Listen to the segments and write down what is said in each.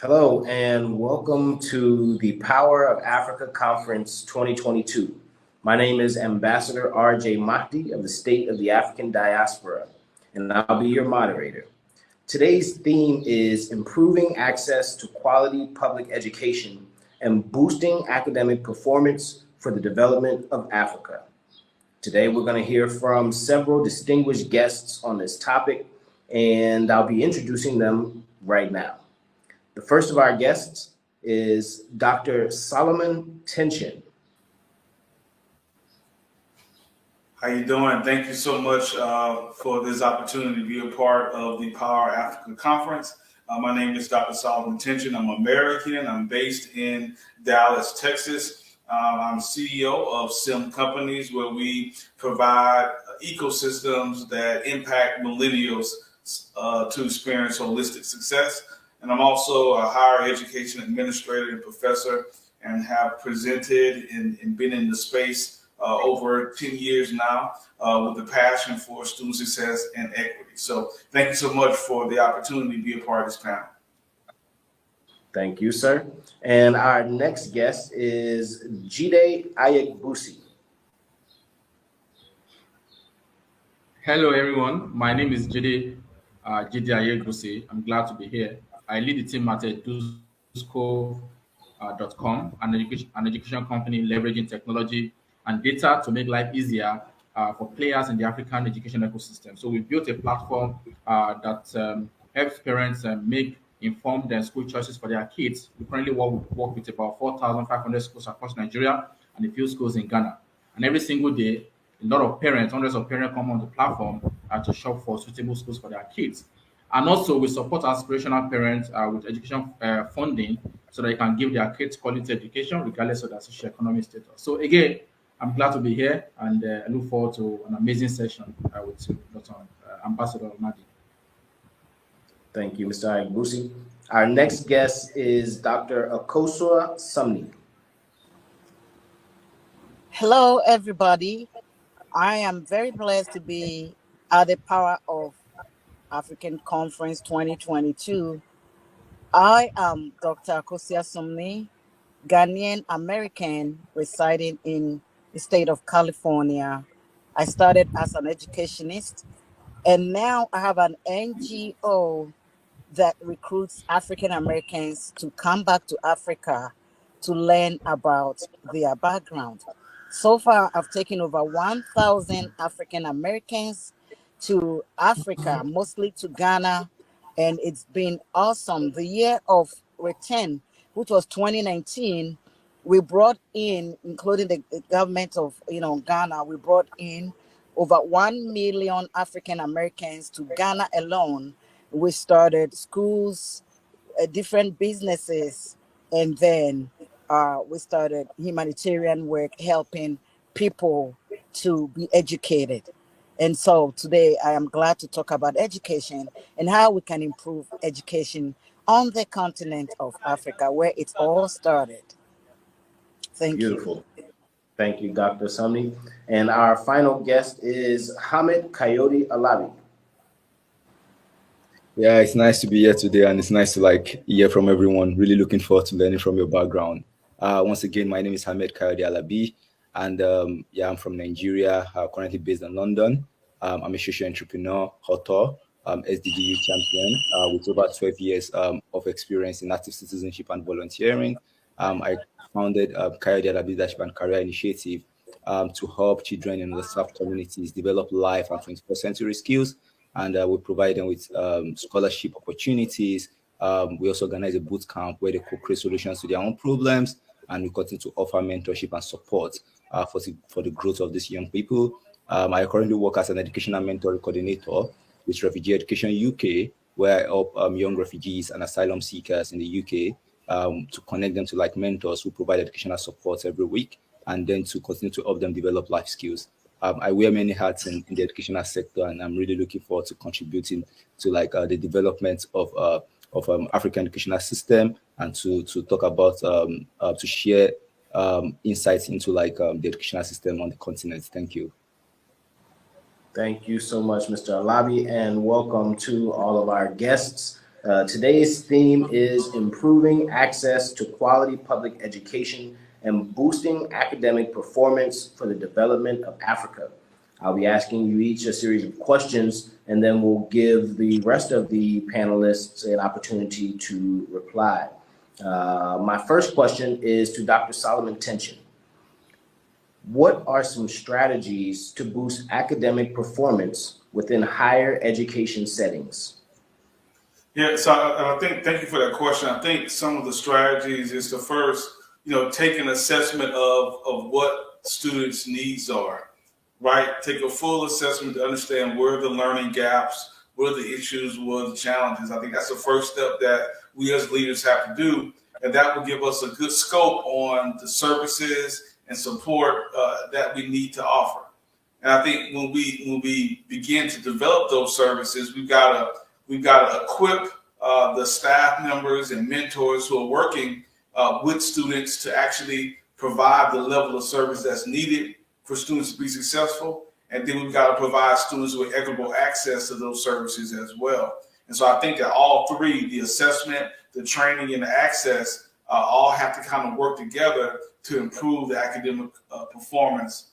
Hello and welcome to the Power of Africa Conference 2022. My name is Ambassador R.J. Mahdi of the State of the African Diaspora, and I'll be your moderator. Today's theme is improving access to quality public education and boosting academic performance for the development of Africa. Today, we're going to hear from several distinguished guests on this topic, and I'll be introducing them right now. The first of our guests is Dr. Solomon Tenchin. How you doing? Thank you so much for this opportunity to be a part of the Power Africa Conference. My name is Dr. Solomon Tenchin. I'm American. I'm based in Dallas, Texas. I'm CEO of SIM Companies, where we provide ecosystems that impact millennials to experience holistic success. And I'm also a higher education administrator and professor, and have presented and been in the space over 10 years now with a passion for student success and equity. So thank you so much for the opportunity to be a part of this panel. Thank you, sir. And our next guest is Jide Ayegbusi. Hello, everyone. My name is Jide Ayegbusi. I'm glad to be here. I lead the team at edusco.com, an education company leveraging technology and data to make life easier for players in the African education ecosystem. So we built a platform that helps parents make informed school choices for their kids. We currently work with about 4,500 schools across Nigeria and a few schools in Ghana. And every single day, a lot of parents, hundreds of parents come on the platform to shop for suitable schools for their kids. And also, we support aspirational parents with education funding so that they can give their kids quality education regardless of their socioeconomic status. So again, I'm glad to be here, and I look forward to an amazing session with Dr. Ambassador Mahdi. Thank you, Mr. Ayegbusi. Our next guest is Dr. Akosua Sumney. Hello, everybody. I am very blessed to be at the Power of African Conference 2022. I am Dr. Akosua Sumney, Ghanaian American residing in the state of California. I started as an educationist, and now I have an NGO that recruits African Americans to come back to Africa to learn about their background. So far, I've taken over 1,000 African Americans to Africa, mostly to Ghana, and it's been awesome. The year of return, which was 2019, we brought in, including the government of Ghana, we brought in over 1 million African Americans to Ghana alone. We started schools, different businesses, and then we started humanitarian work, helping people to be educated. And so today I am glad to talk about education and how we can improve education on the continent of Africa, where it all started. Thank Beautiful. you. Thank you, Dr. Sumney. And our final guest is Hamid Coyote Alabi. Yeah, it's nice to be here today, and it's nice to hear from everyone. Really looking forward to learning from your background. Once again, my name is Hamid Coyote Alabi, and I'm from Nigeria, currently based in London. I'm a social entrepreneur, author, SDGU champion with over 12 years of experience in active citizenship and volunteering. I founded Coyote Alabi Leadership and Career Initiative to help children in underserved communities develop life and 21st century skills. And we provide them with scholarship opportunities. We also organize a boot camp where they co-create solutions to their own problems, and we continue to offer mentorship and support for the growth of these young people. I currently work as an educational mentoring coordinator with Refugee Education UK, where I help young refugees and asylum seekers in the UK to connect them to mentors who provide educational support every week, and then to continue to help them develop life skills. I wear many hats in the educational sector, and I'm really looking forward to contributing to the development of African educational system, and to talk about to share insights into the educational system on the continent. Thank you. Thank you so much, Mr. Alabi, and welcome to all of our guests. Today's theme is improving access to quality public education and boosting academic performance for the development of Africa. I'll be asking you each a series of questions, and then we'll give the rest of the panelists an opportunity to reply. My first question is to Dr. Solomon Tention. What are some strategies to boost academic performance within higher education settings? Yeah, so I think, thank you for that question. I think some of the strategies is to first, take an assessment of what students' needs are, right? Take a full assessment to understand where the learning gaps, what are the issues, what are the challenges. I think that's the first step that we as leaders have to do. And that will give us a good scope on the services and support that we need to offer. And I think when we begin to develop those services, we've got to equip the staff members and mentors who are working with students to actually provide the level of service that's needed for students to be successful. And then we've got to provide students with equitable access to those services as well. And so I think that all three, the assessment, the training, and the access, all have to kind of work together to improve the academic performance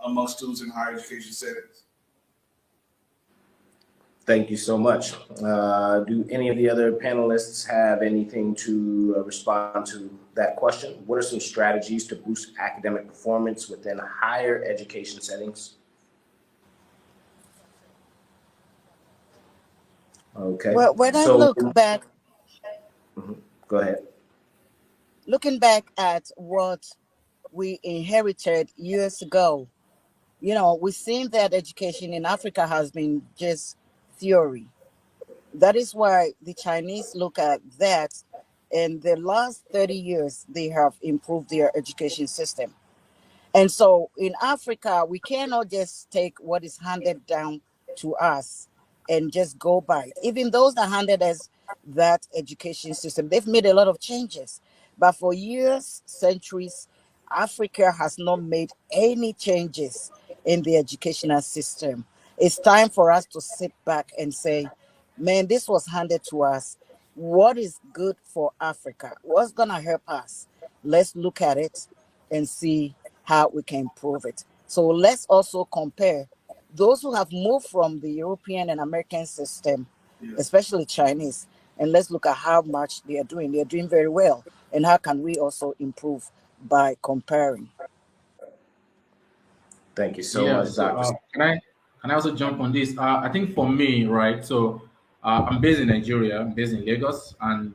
among students in higher education settings. Thank you so much. Do any of the other panelists have anything to respond to that question? What are some strategies to boost academic performance within higher education settings? Okay. Well, when I look back, go ahead. Looking back at what we inherited years ago, we've seen that education in Africa has been just theory. That is why the Chinese look at that. In the last 30 years, they have improved their education system. And so in Africa, we cannot just take what is handed down to us and just go by it. Even those that handed us that education system, they've made a lot of changes. But for years, centuries, Africa has not made any changes in the educational system. It's time for us to sit back and say, man, this was handed to us. What is good for Africa? What's going to help us? Let's look at it and see how we can improve it. So let's also compare those who have moved from the European and American system, especially Chinese, and let's look at how much they are doing. They are doing very well. And how can we also improve by comparing? Thank you so much, Dr. Can I also jump on this? I think for me, right, so I'm based in Nigeria, I'm based in Lagos, and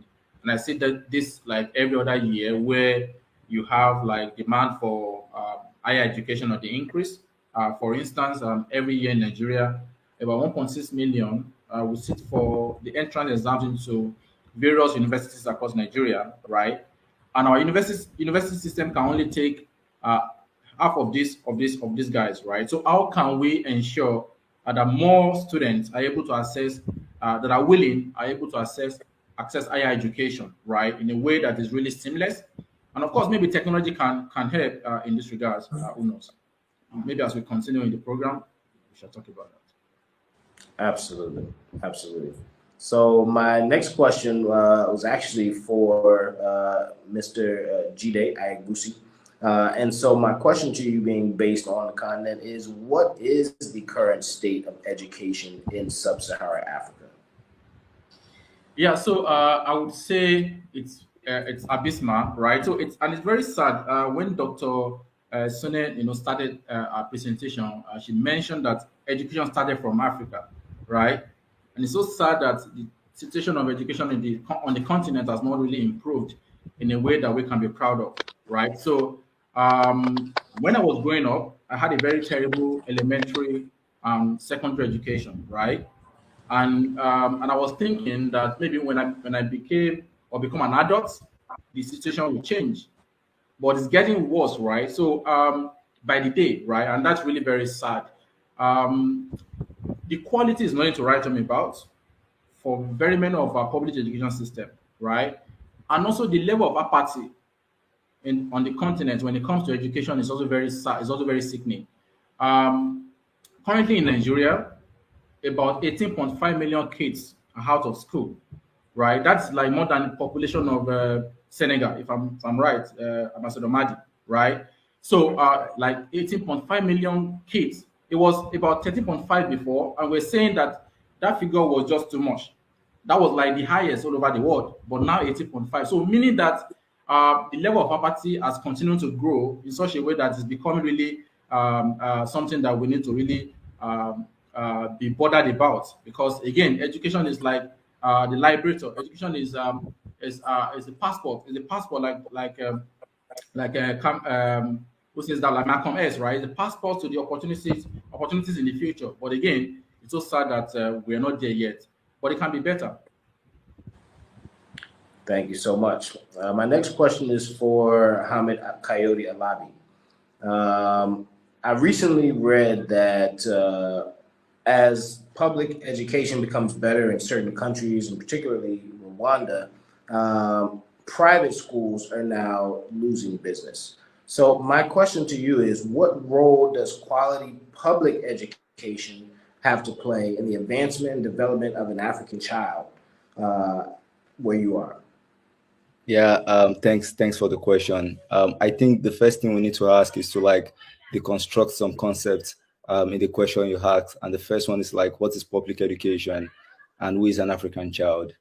I see that this, like every other year, where you have like demand for higher education or the increase. For instance, every year in Nigeria, about 1.6 million will sit for the entrance exams into various universities across Nigeria, right? And our university system can only take half of these guys, right? So how can we ensure that more students are able to access, that are willing, are able to access higher education, right, in a way that is really seamless? And of course, maybe technology can help in this regards. Who knows? Maybe as we continue in the program, we shall talk about that. Absolutely. So my next question was actually for Mr. Jide Ayagusi. And so my question to you, being based on the continent, is what is the current state of education in sub-Saharan Africa? Yeah, so I would say it's abysmal, right? So it's very sad. When Dr. Sune, started our presentation, she mentioned that education started from Africa, right? And it's so sad that the situation of education on the continent has not really improved in a way that we can be proud of, right? So when I was growing up, I had a very terrible elementary secondary education, right? And I was thinking that maybe when I become an adult, the situation will change. But it's getting worse, right? So by the day, right? And that's really very sad. The quality is nothing to write home about for very many of our public education system, right? And also the level of apathy on the continent when it comes to education is also very sad, is also very sickening. Currently in Nigeria, about 18.5 million kids are out of school, right? That's like more than the population of Senegal, if I'm right, Ambassador Madi, right? So like 18.5 million kids. It was about 13.5 before, and we're saying that that figure was just too much. That was like the highest all over the world, but now 18.5. So meaning that the level of poverty has continued to grow in such a way that it's becoming really something that we need to really be bothered about. Because again, education is like the liberator. Education is a passport. Is a passport like who says that, like Malcolm X, right? The passport to the opportunities in the future. But again, it's so sad that we are not there yet. But it can be better. Thank you so much. My next question is for Hamid Coyote Alabi. I recently read that as public education becomes better in certain countries, and particularly Rwanda, private schools are now losing business. So my question to you is, what role does quality public education have to play in the advancement and development of an African child where you are? Yeah, thanks for the question. I think the first thing we need to ask is to like deconstruct some concepts in the question you asked. And the first one is like, what is public education and who is an African child?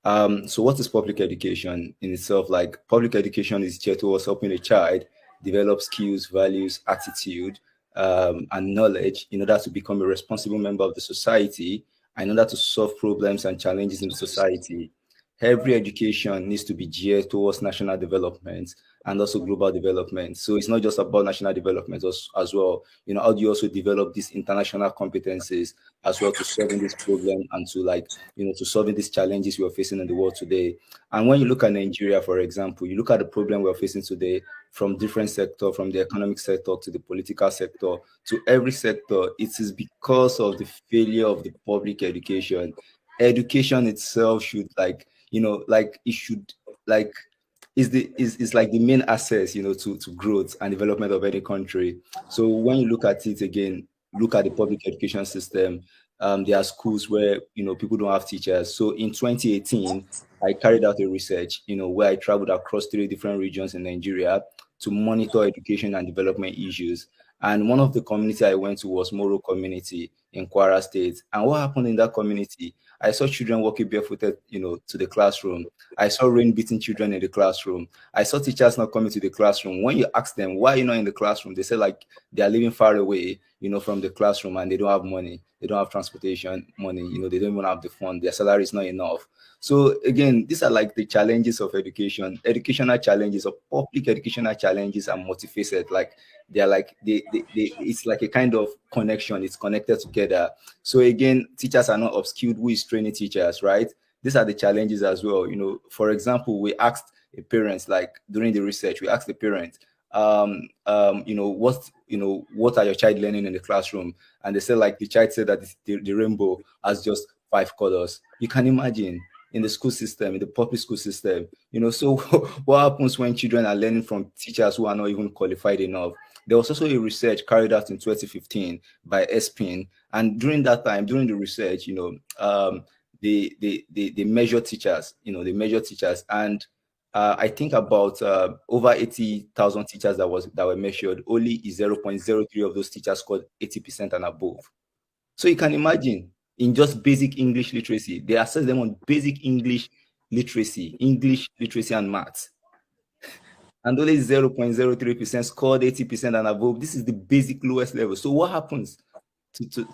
So what is public education in itself? Like public education is geared towards helping a child develop skills, values, attitude, and knowledge in order to become a responsible member of the society, and in order to solve problems and challenges in the society. Every education needs to be geared towards national development and also global development. So it's not just about national development as well. You know, how do you also develop these international competencies as well to solving this problem and to like, you know, to solving these challenges we are facing in the world today. And when you look at Nigeria, for example, you look at the problem we're facing today from different sector, from the economic sector to the political sector, to every sector, it is because of the failure of the public education. Education itself should like, you know, like it should like is like the main access, you know, to growth and development of any country. So when you look at it again, look at the public education system. There are schools where, you know, people don't have teachers. So in 2018, I carried out a research, you know, where I traveled across 3 different regions in Nigeria to monitor education and development issues. And one of the community I went to was Moro community in Kwara State. And what happened in that community? I saw children walking barefooted, you know, to the classroom. I saw rain beating children in the classroom. I saw teachers not coming to the classroom. When you ask them why you're not in the classroom, they say like they are living far away, you know, from the classroom, and they don't have money. They don't have transportation money. You know, they don't even have the fund. Their salary is not enough. So again, these are like the challenges of education. Educational challenges or public educational challenges are multifaceted. Like they're like it's like a kind of connection. It's connected together. So again, teachers are not upskilled. Who is training teachers, right? These are the challenges as well. You know, for example, we asked a parent, like during the research, we asked the parent, you know, what are your child learning in the classroom? And they said like the child said that the rainbow has just 5 colors. You can imagine in the school system, in the public school system, you know, so what happens when children are learning from teachers who are not even qualified enough? There was also a research carried out in 2015 by ESPIN. And during that time, during the research, you know, they measure teachers, you know, they measure teachers. And I think about over 80,000 teachers that were measured, only 0.03 of those teachers scored 80% and above. So you can imagine, in just basic English literacy, they assess them on basic English literacy and maths. And only 0.03% scored 80% and above. This is the basic lowest level. So what happens to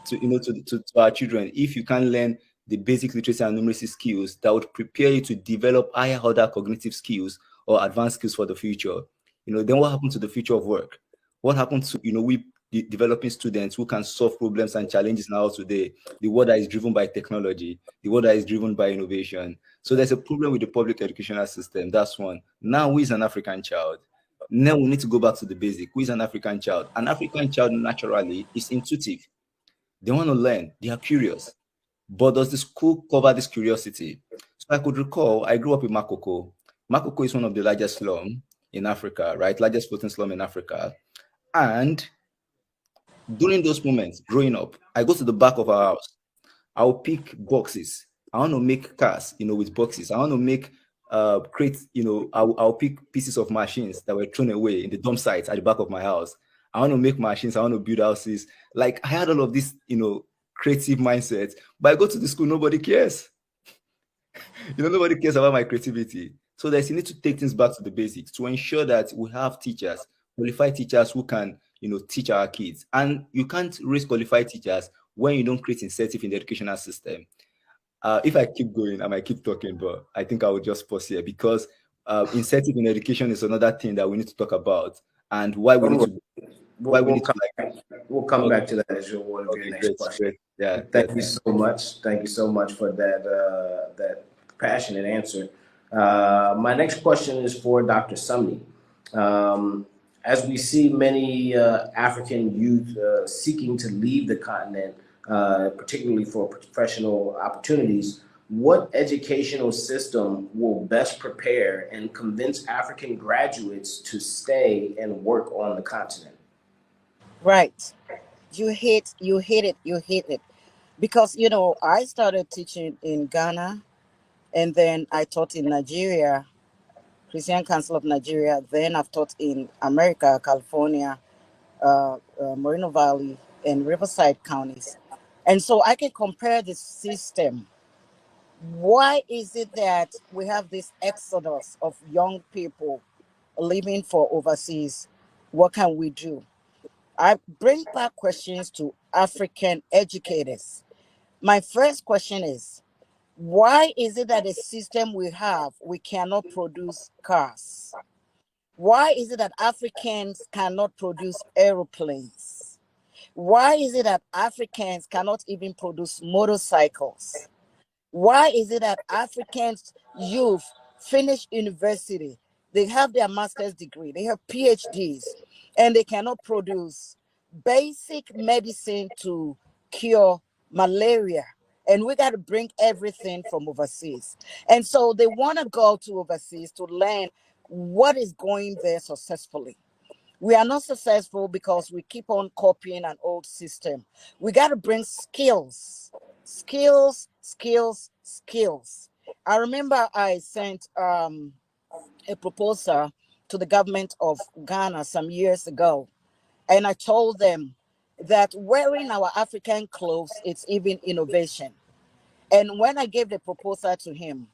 our children if you can learn the basic literacy and numeracy skills that would prepare you to develop higher order cognitive skills or advanced skills for the future? You know, then what happens to the future of work? What happens to, you know, we developing students who can solve problems and challenges now today, the world that is driven by technology, the world that is driven by innovation. So there's a problem with the public educational system. That's one. Now, who is an African child? Now we need to go back to the basic. Who is an African child? An African child naturally is intuitive. They want to learn. They are curious. But does the school cover this curiosity? So I could recall, I grew up in Makoko. Makoko is one of the largest slums in Africa, right? Largest floating slum in Africa. And during those moments, growing up, I go to the back of our house. I'll pick boxes I want to make cars, with boxes. I want to make crates, I'll pick pieces of machines that were thrown away in the dump sites at the back of my house. I want to make machines. I want to build houses. Like I had all of this, creative mindset. But I go to the school, nobody cares. Nobody cares about my creativity. So there's a need to take things back to the basics to ensure that we have teachers, qualified teachers who can, teach our kids. And you can't raise qualified teachers when you don't create incentive in the educational system. If I keep going, I might keep talking, but I think I will just pause here because incentive in education is another thing that we need to talk about, and why we need to. We'll come back to that as one of your next questions. Great. Yeah. Thank you so much. Thank you so much for that passionate answer. My next question is for Dr. Sumney. As we see many African youth seeking to leave the continent, particularly for professional opportunities, what educational system will best prepare and convince African graduates to stay and work on the continent? Right. You hit it. Because, I started teaching in Ghana, and then I taught in Nigeria, Christian Council of Nigeria. Then I've taught in America, California, Moreno Valley, and Riverside counties. And so I can compare the system. Why is it that we have this exodus of young people leaving for overseas? What can we do? I bring back questions to African educators. My first question is, why is it that the system we have, we cannot produce cars? Why is it that Africans cannot produce aeroplanes? Why is it that Africans cannot even produce motorcycles? Why is it that Africans youth finish university, they have their master's degree, they have PhDs, and they cannot produce basic medicine to cure malaria? And we got to bring everything from overseas. And so they want to go to overseas to learn what is going there successfully. We are not successful because we keep on copying an old system. We got to bring skills. I remember I sent a proposal to the government of Ghana some years ago, and I told them that wearing our African clothes, it's even innovation. And when I gave the proposal to him,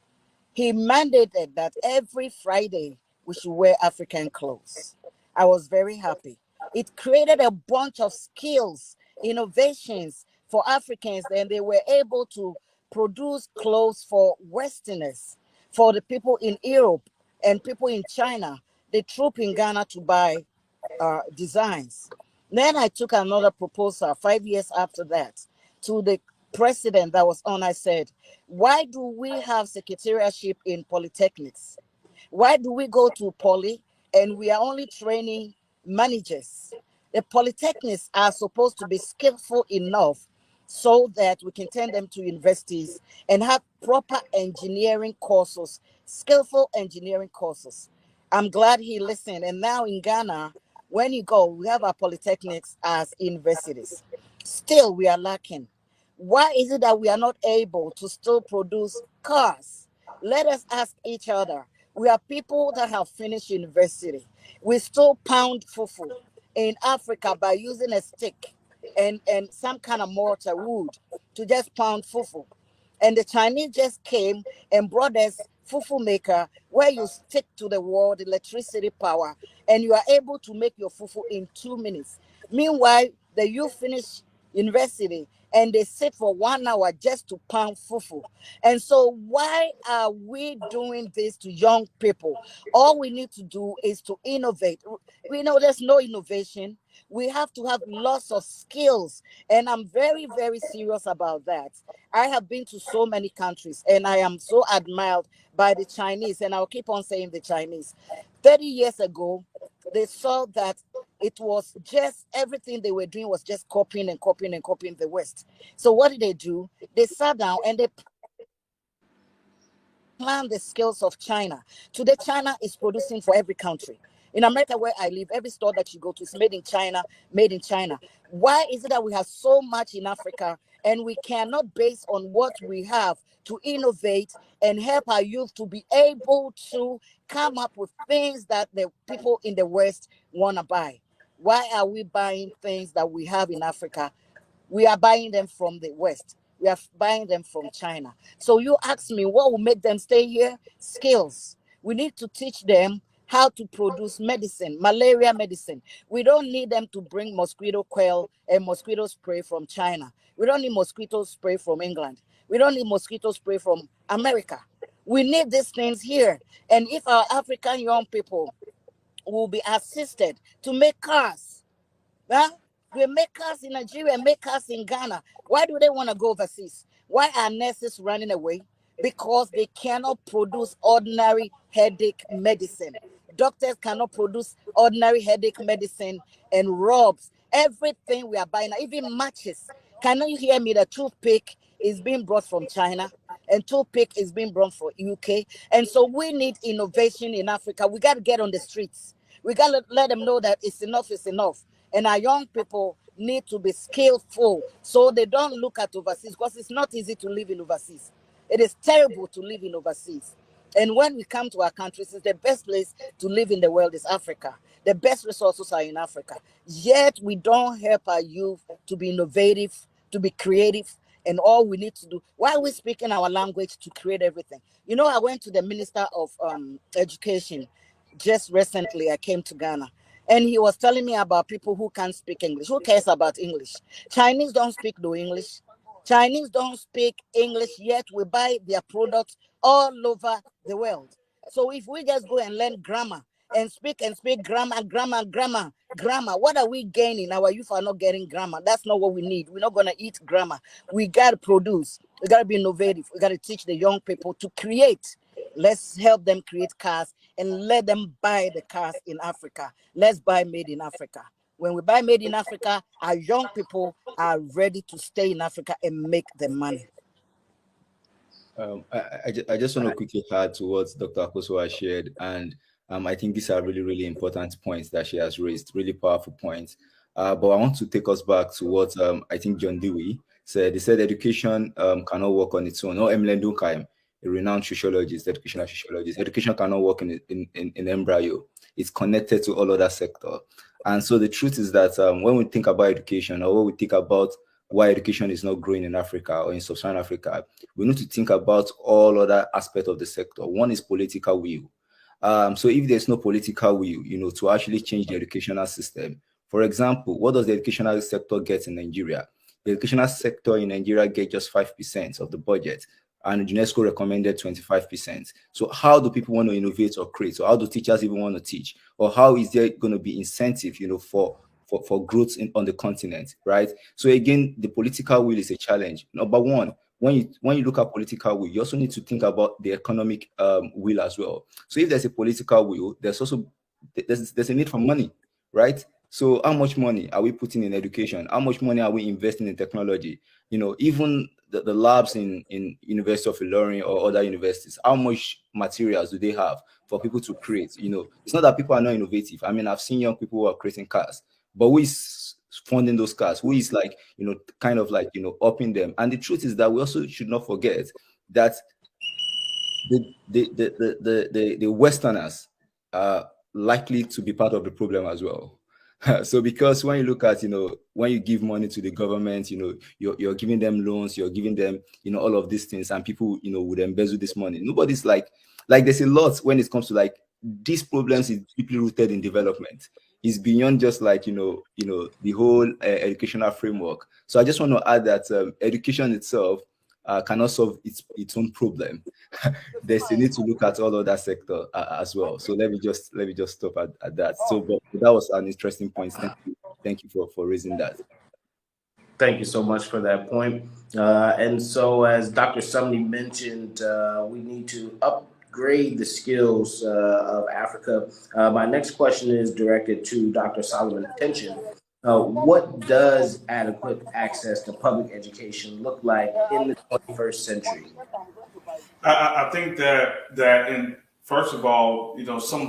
he mandated that every Friday we should wear African clothes. I was very happy. It created a bunch of skills, innovations for Africans, and they were able to produce clothes for Westerners, for the people in Europe and people in China, the troop in Ghana to buy designs. Then I took another proposal 5 years after that to the president that was on. I said, why do we have secretariatship in polytechnics? Why do we go to poly and we are only training managers? The polytechnics are supposed to be skillful enough so that we can turn them to universities and have proper engineering courses, skillful engineering courses. I'm glad he listened. And now in Ghana, when you go, we have our polytechnics as universities. Still, we are lacking. Why is it that we are not able to still produce cars? Let us ask each other. We are people that have finished university. We still pound fufu in Africa by using a stick and some kind of mortar wood to just pound fufu. And the Chinese just came and brought us fufu maker where you stick to the wall, the electricity power, and you are able to make your fufu in 2 minutes. Meanwhile, the youth finish university and they sit for 1 hour just to pound fufu. And so why are we doing this to young people? All we need to do is to innovate. We know there's no innovation. We have to have lots of skills. And I'm very, very serious about that. I have been to so many countries and I am so admired by the Chinese. And I'll keep on saying the Chinese. 30 years ago, they saw that it was just everything they were doing was just copying the West. So what did they do? They sat down and they planned the skills of China. Today, China is producing for every country. In America, where I live, every store that you go to is made in China, made in China. Why is it that we have so much in Africa and we cannot base on what we have to innovate and help our youth to be able to come up with things that the people in the West want to buy. Why are we buying things that we have in Africa? We are buying them from the West. We are buying them from China. So you ask me, what will make them stay here? Skills. We need to teach them how to produce medicine, malaria medicine. We don't need them to bring mosquito coil and mosquito spray from China. We don't need mosquito spray from England. We don't need mosquito spray from America. We need these things here. And if our African young people will be assisted to make cars, huh? We make cars in Nigeria, make cars in Ghana. Why do they want to go overseas? Why are nurses running away? Because they cannot produce ordinary headache medicine. Doctors cannot produce ordinary headache medicine and rubs. Everything we are buying, even matches. Can you hear me? The toothpick is being brought from China, and toothpick is being brought from UK. And so we need innovation in Africa. We got to get on the streets. We got to let them know that it's enough is enough. And our young people need to be skillful so they don't look at overseas, because it's not easy to live in overseas. It is terrible to live in overseas. And when we come to our countries, it's the best place to live in the world is Africa. The best resources are in Africa. Yet we don't help our youth to be innovative, to be creative, and all we need to do. Why are we speaking our language to create everything? You know, I went to the Minister of Education just recently. I came to Ghana. And he was telling me about people who can't speak English. Who cares about English? Chinese don't speak no English. Chinese don't speak English, yet we buy their products all over the world. So if we just go and learn grammar and speak grammar, what are we gaining? Our youth are not getting grammar. That's not what we need. We're not going to eat grammar. We got to produce. We got to be innovative. We got to teach the young people to create. Let's help them create cars and let them buy the cars in Africa. Let's buy made in Africa. When we buy made in Africa, our young people are ready to stay in Africa and make the money. I just want to quickly add to what Dr. Akoso has shared. And I think these are really, really important points that she has raised, really powerful points. But I want to take us back to what I think John Dewey said. He said education cannot work on its own. No, Emile Durkheim, a renowned sociologist, educational sociologist. Education cannot work in embryo. It's connected to all other sectors. And so the truth is that when we think about education, or when we think about why education is not growing in Africa or in sub-Saharan Africa, we need to think about all other aspects of the sector. One is political will. So if there's no political will, to actually change the educational system, for example, what does the educational sector get in Nigeria? The educational sector in Nigeria gets just 5% of the budget, and UNESCO recommended 25%. So how do people want to innovate or create? So how do teachers even want to teach? Or how is there going to be incentive, for growth on the continent, right? So again, the political will is a challenge. Number one, when you look at political will, you also need to think about the economic will as well. So if there's a political will, there's also there's a need for money, right? So how much money are we putting in education? How much money are we investing in technology? Even the labs in University of Ilorin or other universities, how much materials do they have for people to create? It's not that people are not innovative. I mean, I've seen young people who are creating cars, but who is funding those cars? Who is upping them? And the truth is that we also should not forget that the Westerners are likely to be part of the problem as well. So because when you look at, when you give money to the government, you're giving them loans, you're giving them, all of these things, and people, would embezzle this money. Nobody's like there's a lot when it comes to these problems is deeply rooted in development. It's beyond just the whole educational framework. So I just want to add that education itself cannot solve its own problem. There's a need to look at all other sectors as well. So let me just stop at that. So but that was an interesting point. Thank you for raising that. Thank you so much for that point. And so, as Dr. Sumney mentioned, we need to upgrade the skills of Africa. My next question is directed to Dr. Solomon Tention. What does adequate access to public education look like in the 21st century? I think that first of all, some of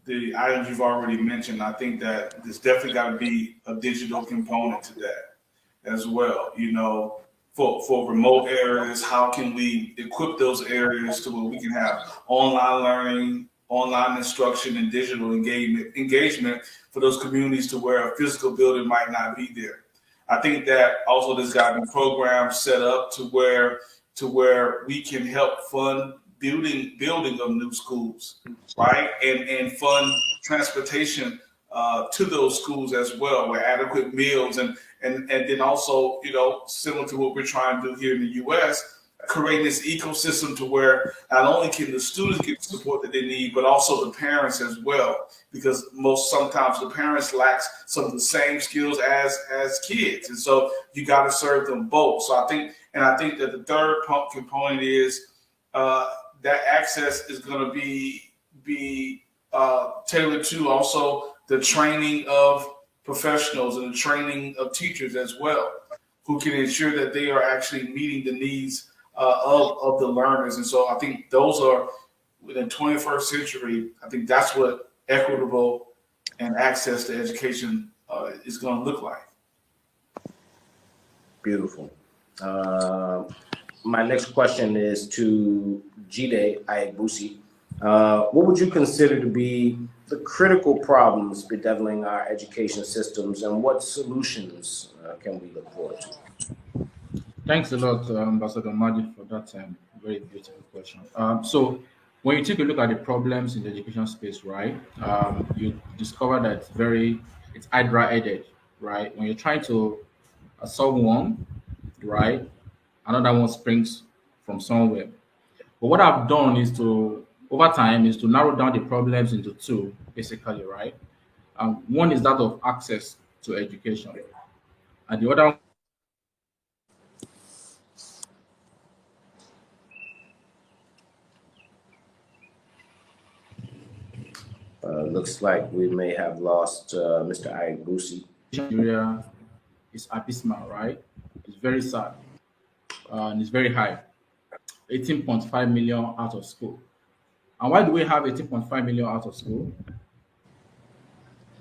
the items you've already mentioned, I think that there's definitely got to be a digital component to that. as well. For remote areas, how can we equip those areas to where we can have online learning, online instruction, and digital engagement for those communities to where a physical building might not be there. I think that also there's got to be programs set up to where we can help fund building of new schools, right? And fund transportation to those schools as well, with adequate meals and then also, similar to what we're trying to do here in the U.S., create this ecosystem to where not only can the students get the support that they need, but also the parents as well, because sometimes the parents lack some of the same skills as kids, and so you got to serve them both. So I think that the third component is that access is going to be tailored to also the training of professionals and the training of teachers as well, who can ensure that they are actually meeting the needs of the learners. And so I think those are, in the 21st century, I think that's what equitable and access to education is going to look like. Beautiful. My next question is to Jide Ayegbusi. What would you consider to be the critical problems bedeviling our education systems, and what solutions can we look forward to? Thanks a lot, Ambassador Mahdi, for that very beautiful question. So when you take a look at the problems in the education space, right, you discover that it's hydra-headed, right? When you're trying to solve one, right, another one springs from somewhere. But what I've done over time is to narrow down the problems into two, basically, right? One is that of access to education, and the other Looks like we may have lost Mr. Ayegbusi. area is abysmal, right? It's very sad, and it's very high. 18.5 million out of school. And why do we have 18.5 million out of school?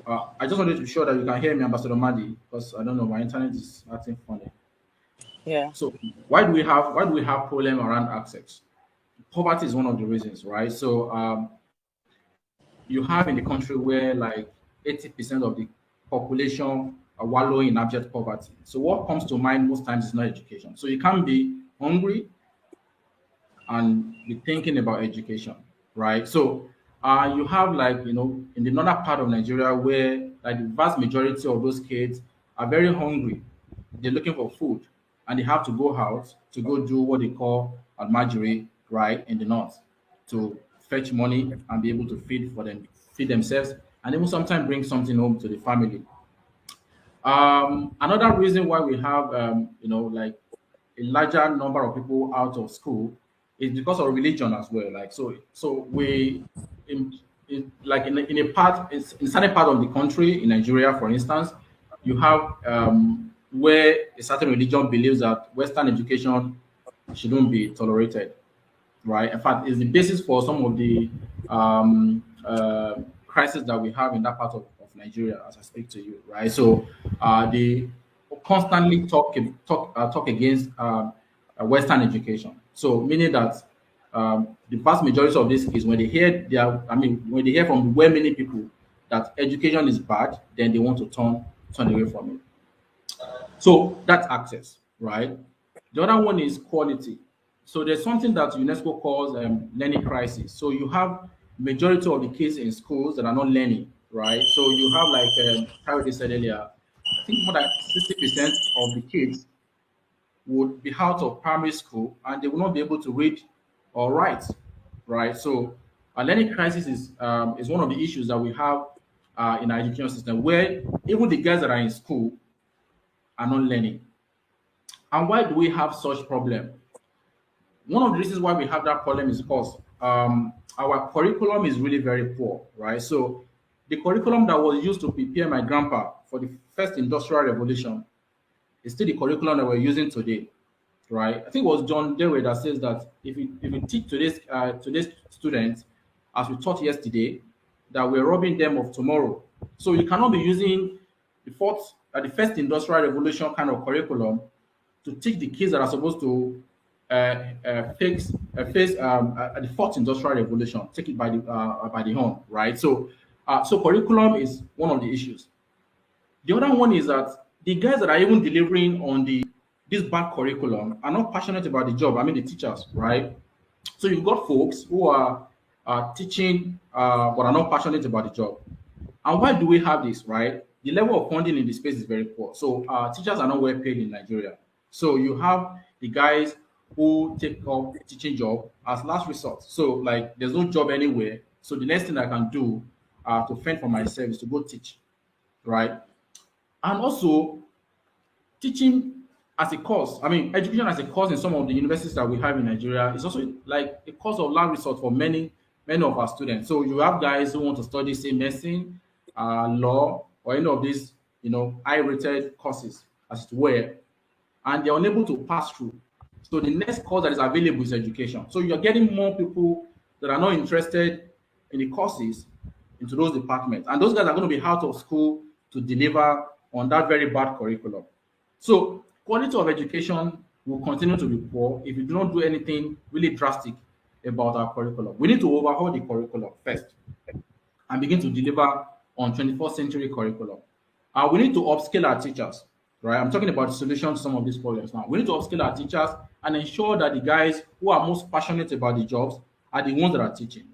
I just wanted to show that you can hear me, Ambassador Mahdi, because I don't know, my internet is acting funny. Yeah. So why do we have problem around access? Poverty is one of the reasons, right? So you have in the country where like 80% of the population are wallowing in abject poverty. So what comes to mind most times is not education. So you can't be hungry and be thinking about education, right? So you have in the northern part of Nigeria where like the vast majority of those kids are very hungry. They're looking for food and they have to go out to go do what they call almajiri, right, in the north, to fetch money and be able to feed themselves, and even sometimes bring something home to the family. Another reason why we have like a larger number of people out of school is because of religion as well. Like so we in certain part of the country in Nigeria, for instance, you have where a certain religion believes that Western education shouldn't be tolerated, right? In fact, it's the basis for some of the crisis that we have in that part of Nigeria as I speak to you, right? So they constantly talk against Western education. So meaning that the vast majority of this is when they hear when they hear from well many people that education is bad, then they want to turn away from it. So that's access, right? The other one is quality. So there's something that UNESCO calls learning crisis. So you have majority of the kids in schools that are not learning, right? So you have like Kayode said earlier, I think more than 60% of the kids would be out of primary school and they will not be able to read or write, right? So a learning crisis is one of the issues that we have in our education system, where even the guys that are in school are not learning. And why do we have such problem? One of the reasons why we have that problem is because our curriculum is really very poor, right? So the curriculum that was used to prepare my grandpa for the first industrial revolution is still the curriculum that we're using today, right? I think it was John Dewey that says that if you teach today's students as we taught yesterday, that we're robbing them of tomorrow. So you cannot be using the fourth the first industrial revolution kind of curriculum to teach the kids that are supposed to face the fourth industrial revolution, take it by the horn, right? So, so curriculum is one of the issues. The other one is that the guys that are even delivering on this bad curriculum are not passionate about the job. I mean, the teachers, right? So you've got folks who are teaching but are not passionate about the job. And why do we have this, right? The level of funding in the space is very poor. So teachers are not well paid in Nigeria. So you have the guys who take up teaching job as last resort. So like there's no job anywhere. So the next thing I can do to fend for myself is to go teach, right? And also teaching as a course, I mean, education as a course in some of the universities that we have in Nigeria is also like a course of last resort for many of our students. So you have guys who want to study, say, medicine, law, or any of these, high-rated courses, as it were, and they're unable to pass through. So the next course that is available is education. So you're getting more people that are not interested in the courses into those departments, and those guys are going to be out of school to deliver on that very bad curriculum. So quality of education will continue to be poor if you do not do anything really drastic about our curriculum. We need to overhaul the curriculum first and begin to deliver on 21st century curriculum. We need to upskill our teachers, right? I'm talking about the solution to some of these problems now. We need to upskill our teachers and ensure that the guys who are most passionate about the jobs are the ones that are teaching.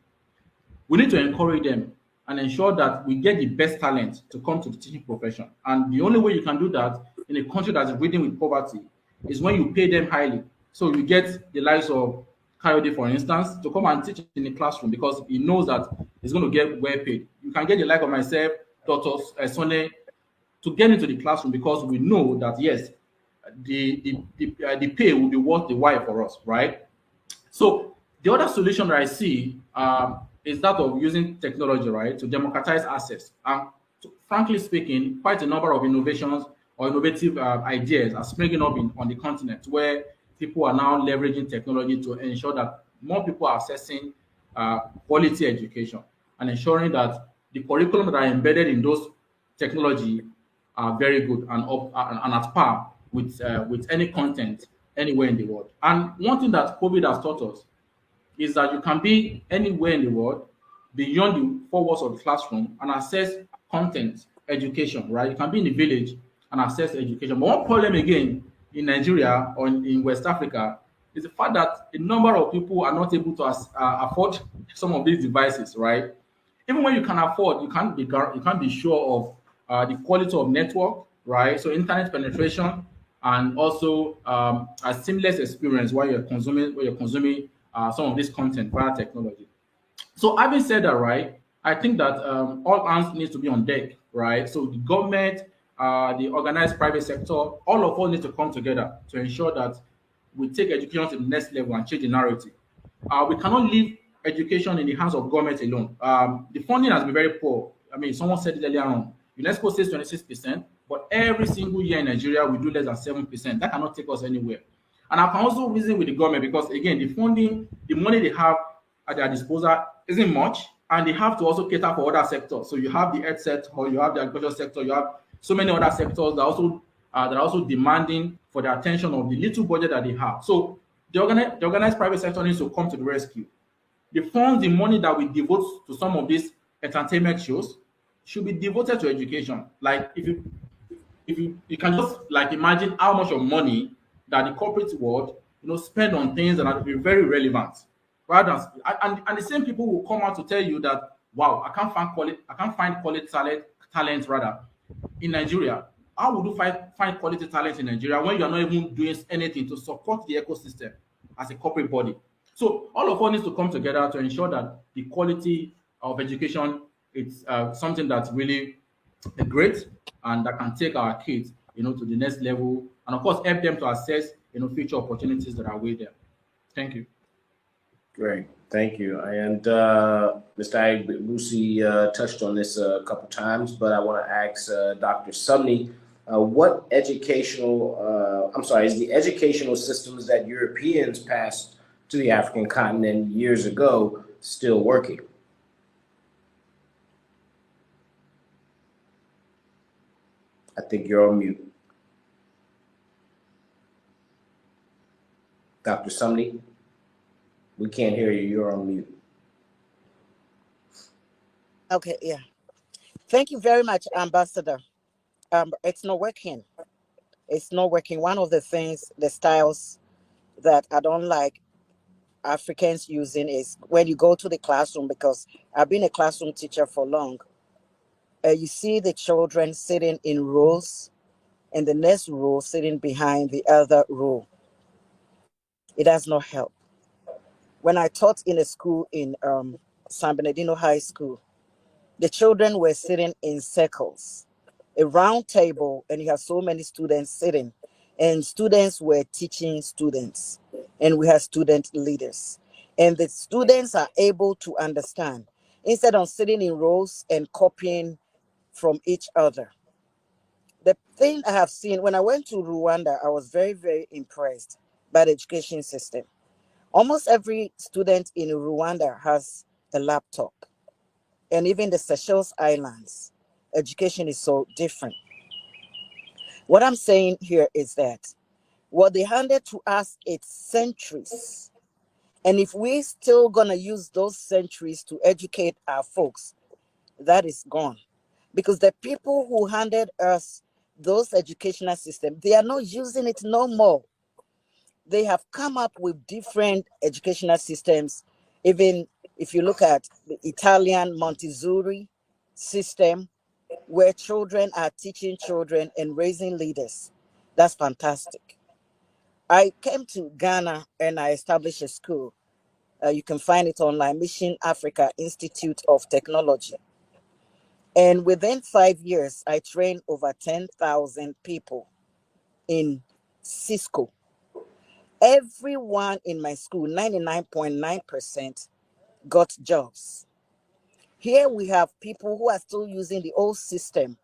We need to encourage them and ensure that we get the best talent to come to the teaching profession. And the only way you can do that in a country that is riddled with poverty is when you pay them highly. So you get the likes of Coyote, for instance, to come and teach in the classroom because he knows that he's going to get well paid. You can get the like of myself, Dr. Sone, to get into the classroom because we know that, yes, the pay will be worth the while for us, right? So the other solution that I see is that of using technology, right, to democratize access. And frankly speaking, quite a number of innovations or innovative ideas are springing up on the continent where people are now leveraging technology to ensure that more people are accessing quality education and ensuring that the curriculum that are embedded in those technology are very good and at par with any content anywhere in the world. And one thing that COVID has taught us is that you can be anywhere in the world beyond the four walls of the classroom and access content, education, right? You can be in the village and access education. But one problem again in Nigeria or in West Africa is the fact that a number of people are not able to afford some of these devices, right? Even when you can afford, you can't be sure of the quality of network, right? So internet penetration and also a seamless experience while you're consuming some of this content via technology. So having said that, right, I think that all hands needs to be on deck, right? So the government, the organized private sector, all of us need to come together to ensure that we take education to the next level and change the narrative. We cannot leave education in the hands of government alone. The funding has been very poor. I mean, someone said it earlier on. UNESCO says 26%, but every single year in Nigeria, we do less than 7%. That cannot take us anywhere. And I can also reason with the government because, again, the funding, the money they have at their disposal isn't much, and they have to also cater for other sectors. So you have the health sector, you have the agriculture sector, you have so many other sectors that are also demanding for the attention of the little budget that they have. So the organized private sector needs to come to the rescue. The funds, the money that we devote to some of these entertainment shows should be devoted to education. Like if you can just like imagine how much of money that the corporate world spend on things that are very relevant. Rather than, and the same people will come out to tell you that, wow, I can't find quality talent rather in Nigeria. How would you find quality talent in Nigeria when you are not even doing anything to support the ecosystem as a corporate body? So all of us need to come together to ensure that the quality of education is something that's really great and that can take our kids, to the next level, and of course help them to assess, future opportunities that are with them. Thank you. Great, thank you. And Mr. Igbusi touched on this a couple times, but I want to ask Dr. Sumney, what educational, is the educational systems that Europeans passed to the African continent years ago still working? I think you're on mute. Dr. Sumney, we can't hear you. You're on mute. Okay, yeah. Thank you very much, Ambassador. It's not working. It's not working. One of the things, the styles that I don't like Africans using is when you go to the classroom, because I've been a classroom teacher for long. You see the children sitting in rows, and the next row sitting behind the other row. It does not help. When I taught in a school in San Bernardino High School, the children were sitting in circles, a round table, and you have so many students sitting, and students were teaching students, and we have student leaders, and the students are able to understand instead of sitting in rows and copying from each other. The thing I have seen when I went to Rwanda, I was very, very impressed by the education system. Almost every student in Rwanda has a laptop, and even the Seychelles Islands, education is so different. What I'm saying here is that what they handed to us, it's centuries. And if we still gonna use those centuries to educate our folks, that is gone. Because the people who handed us those educational systems, they are not using it no more. They have come up with different educational systems. Even if you look at the Italian Montessori system, where children are teaching children and raising leaders, that's fantastic. I came to Ghana and I established a school. You can find it online, Mission Africa Institute of Technology. And within 5 years, I trained over 10,000 people in Cisco. Everyone in my school, 99.9%, got jobs. Here we have people who are still using the old system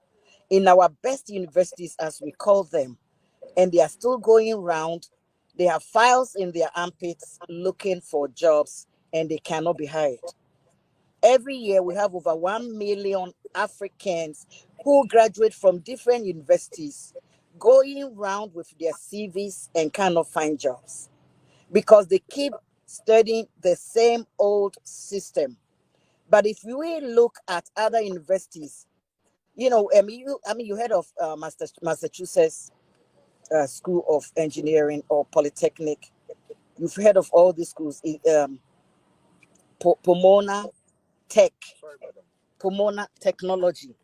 in our best universities, as we call them, and they are still going around. They have files in their armpits looking for jobs, and they cannot be hired. Every year, we have over 1 million Africans who graduate from different universities going around with their CVs and cannot find jobs because they keep studying the same old system. But if we look at other universities, you heard of Massachusetts School of Engineering or Polytechnic. You've heard of all these schools. Pomona Tech, Pomona Technology.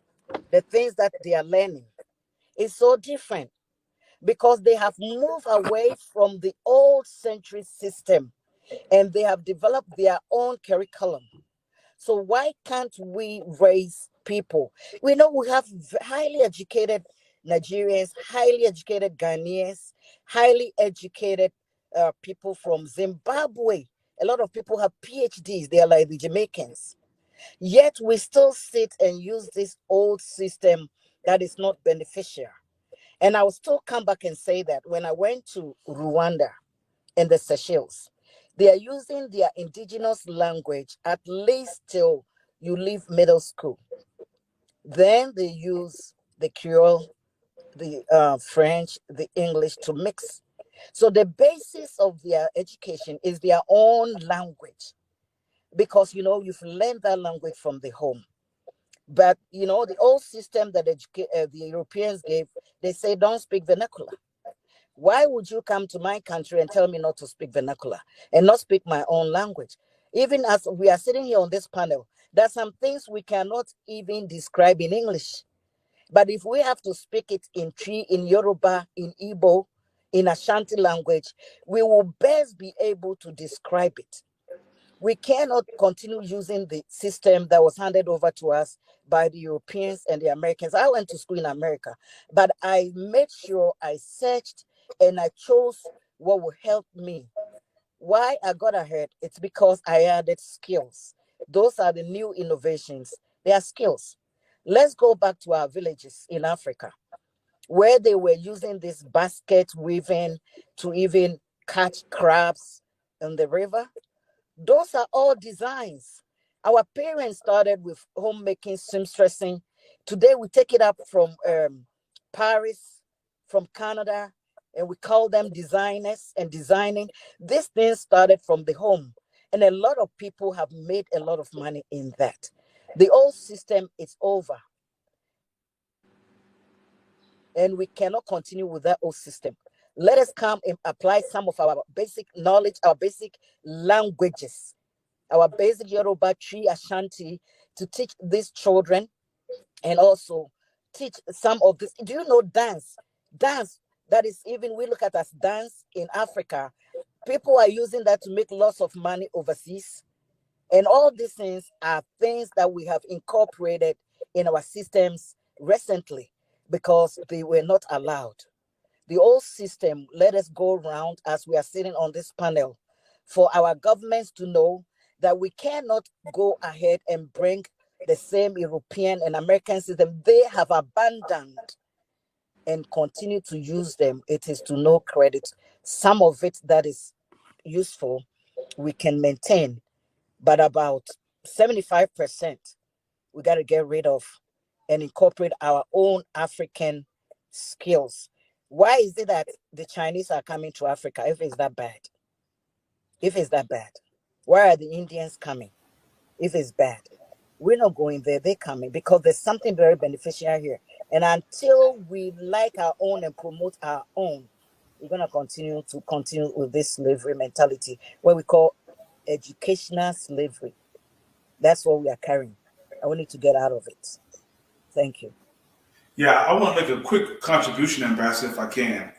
The things that they are learning is so different because they have moved away from the old century system and they have developed their own curriculum. So why can't we raise people? We know we have highly educated Nigerians, highly educated Ghanaians, highly educated people from Zimbabwe. A lot of people have PhDs. They are like the Jamaicans. Yet we still sit and use this old system that is not beneficial. And I will still come back and say that when I went to Rwanda and the Seychelles, they are using their indigenous language at least till you leave middle school. Then they use the Creole, the French, the English to mix. So the basis of their education is their own language because, you've learned that language from the home. But, the old system that the Europeans gave, they say don't speak vernacular. Why would you come to my country and tell me not to speak vernacular and not speak my own language? Even as we are sitting here on this panel, there's some things we cannot even describe in English. But if we have to speak it in Twi, in Yoruba, in Igbo, in Ashanti language, we will best be able to describe it. We cannot continue using the system that was handed over to us by the Europeans and the Americans. I went to school in America, but I made sure I searched and I chose what would help me. Why I got ahead? It's because I added skills. Those are the new innovations. They are skills. Let's go back to our villages in Africa, where they were using this basket weaving to even catch crabs in the river. Those are all designs. Our parents started with homemaking, seamstressing. Today we take it up from Paris, from Canada, and we call them designers and designing. This thing started from the home, and a lot of people have made a lot of money in that. The old system is over, and we cannot continue with that old system. Let us come and apply some of our basic knowledge, our basic languages, our basic Yoruba, Tree, Ashanti, to teach these children, and also teach some of this. Do you know dance? Dance, that is, even we look at as dance in Africa. People are using that to make lots of money overseas. And all these things are things that we have incorporated in our systems recently because they were not allowed. The old system, let us go around as we are sitting on this panel for our governments to know that we cannot go ahead and bring the same European and American system they have abandoned and continue to use them. It is to no credit. Some of it that is useful, we can maintain, but about 75%, we got to get rid of and incorporate our own African skills. Why is it that the Chinese are coming to Africa if it's that bad? If it's that bad, why are the Indians coming? If it's bad, we're not going there, they're coming because there's something very beneficial here. And until we like our own and promote our own, we're going to continue with this slavery mentality, what we call educational slavery. That's what we are carrying. And we need to get out of it. Thank you. Yeah, I want to make a quick contribution, Ambassador, if I can.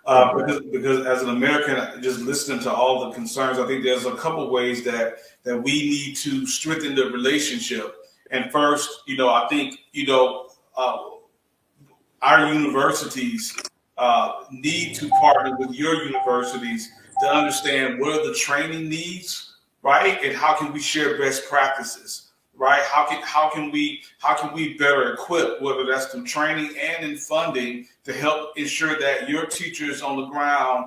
Because as an American, just listening to all the concerns, I think there's a couple ways that we need to strengthen the relationship. And first, I think, our universities need to partner with your universities to understand what are the training needs, right? And how can we share best practices, right? How can we better equip, whether that's through training and in funding, to help ensure that your teachers on the ground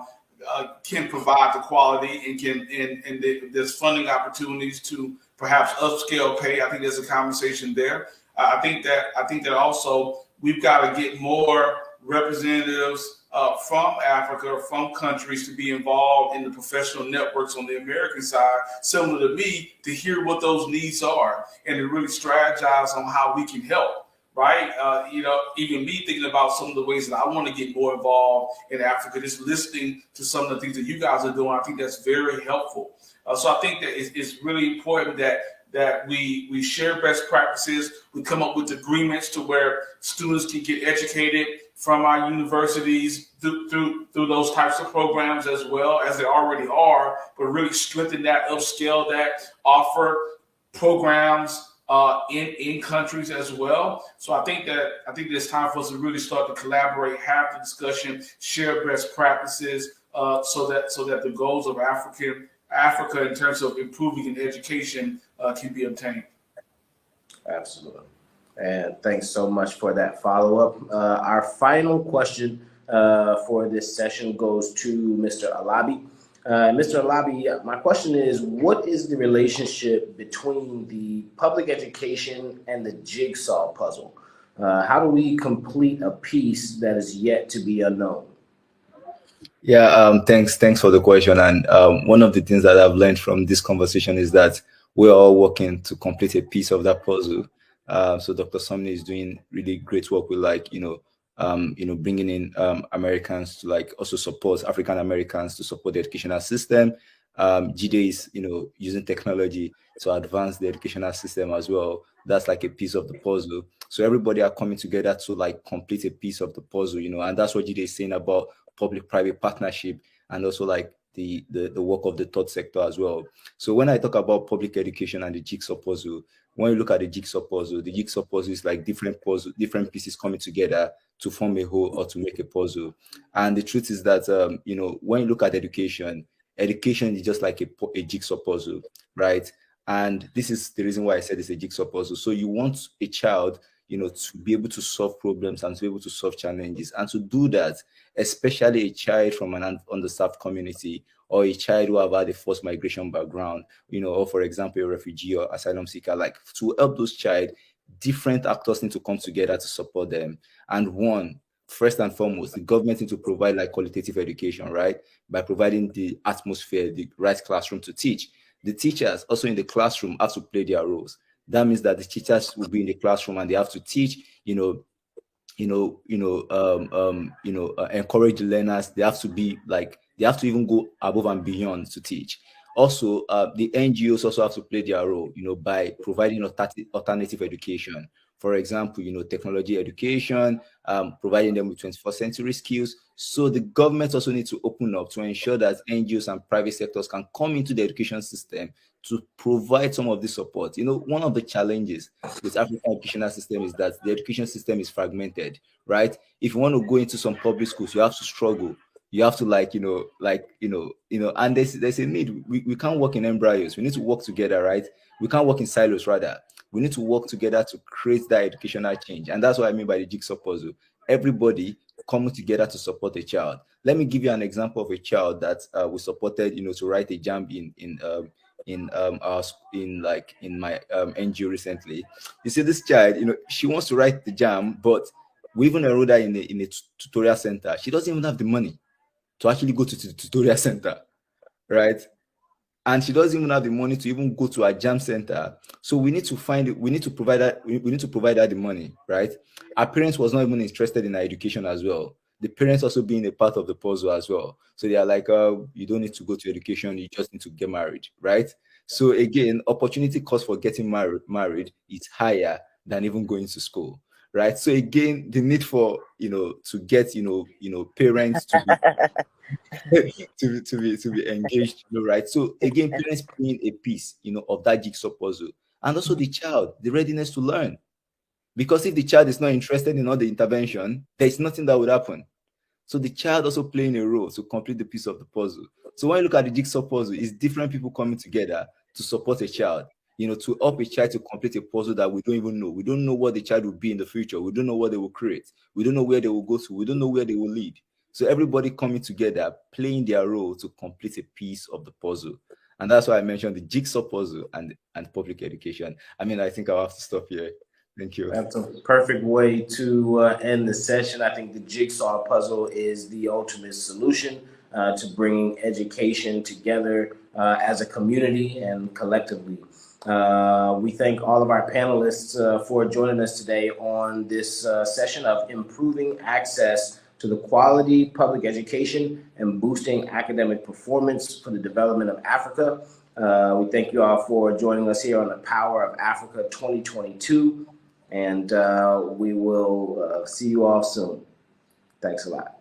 can provide the quality and there's funding opportunities to perhaps upscale pay. I think there's a conversation there. I think that also we've got to get more representatives from Africa, from countries, to be involved in the professional networks on the American side, similar to me, to hear what those needs are and to really strategize on how we can help, right? Even me thinking about some of the ways that I want to get more involved in Africa, just listening to some of the things that you guys are doing, I think that's very helpful. So I think that it's really important that we share best practices. We come up with agreements to where students can get educated from our universities through those types of programs, as well as they already are, but really strengthen that, upscale that, offer programs in countries as well. So I think it's time for us to really start to collaborate, have the discussion, share best practices, so that the goals of Africa in terms of improving in education can be obtained. Absolutely. And thanks so much for that follow-up. Our final question for this session goes to Mr. Alabi. Mr. Alabi, my question is, what is the relationship between the public education and the jigsaw puzzle? How do we complete a piece that is yet to be unknown? Yeah, thanks for the question. And one of the things that I've learned from this conversation is that we're all working to complete a piece of that puzzle. So Dr. Sumney is doing really great work with bringing in Americans to also support African Americans to support the educational system. Jide is using technology to advance the educational system as well. That's like a piece of the puzzle. So everybody are coming together to complete a piece of the puzzle, and that's what Jide is saying about public-private partnership and also the work of the third sector as well. So when I talk about public education and the jigsaw puzzle, when you look at the jigsaw puzzle is like different pieces coming together to form a whole or to make a puzzle. And the truth is that when you look at education is just like a jigsaw puzzle, right? And this is the reason why I said it's a jigsaw puzzle. So you want a child to be able to solve problems and to be able to solve challenges. And to do that, especially a child from an underserved community or a child who have had a forced migration background, or for example, a refugee or asylum seeker, to help those child, different actors need to come together to support them. And one, first and foremost, the government need to provide like qualitative education, right? By providing the atmosphere, the right classroom to teach. The teachers also in the classroom have to play their roles. That means that the teachers will be in the classroom and they have to teach, encourage the learners. They have to be like, they have to even go above and beyond to teach. Also, the NGOs also have to play their role, by providing alternative education. For example, technology education, providing them with 21st century skills. So the government also needs to open up to ensure that NGOs and private sectors can come into the education system to provide some of this support. One of the challenges with African educational system is that the education system is fragmented, right? If you want to go into some public schools, you have to struggle. You have to and there's a need. We can't work in embryos. We need to work together, right? We can't work in silos, rather. We need to work together to create that educational change. And that's what I mean by the jigsaw puzzle. Everybody coming together to support a child. Let me give you an example of a child that we supported, to write a JAMB in my NGO recently. You see, this child, she wants to write the JAMB, but we even enrolled her in a tutorial center. She doesn't even have the money to actually go to the tutorial center, right? And she doesn't even have the money to even go to a JAMB center. So we need to provide her the money, right? Our parents was not even interested in her education as well. The parents also being a part of the puzzle as well. So they are like, you don't need to go to education, you just need to get married, right? So again, opportunity cost for getting married is higher than even going to school, right? So again, the need for to get parents to be engaged, right? So again, parents playing a piece, of that jigsaw puzzle, and also the child, the readiness to learn. Because if the child is not interested in all the intervention, there's nothing that would happen. So the child also playing a role to complete the piece of the puzzle. So when you look at the jigsaw puzzle, it's different people coming together to support a child, to help a child to complete a puzzle that we don't even know. We don't know what the child will be in the future. We don't know what they will create. We don't know where they will go to. We don't know where they will lead. So everybody coming together, playing their role to complete a piece of the puzzle. And that's why I mentioned the jigsaw puzzle and public education. I think I'll have to stop here. Thank you. That's a perfect way to end the session. I think the jigsaw puzzle is the ultimate solution to bringing education together as a community and collectively. We thank all of our panelists for joining us today on this session of improving access to the quality public education and boosting academic performance for the development of Africa. We thank you all for joining us here on the Power of Africa 2022. And we will see you all soon. Thanks a lot.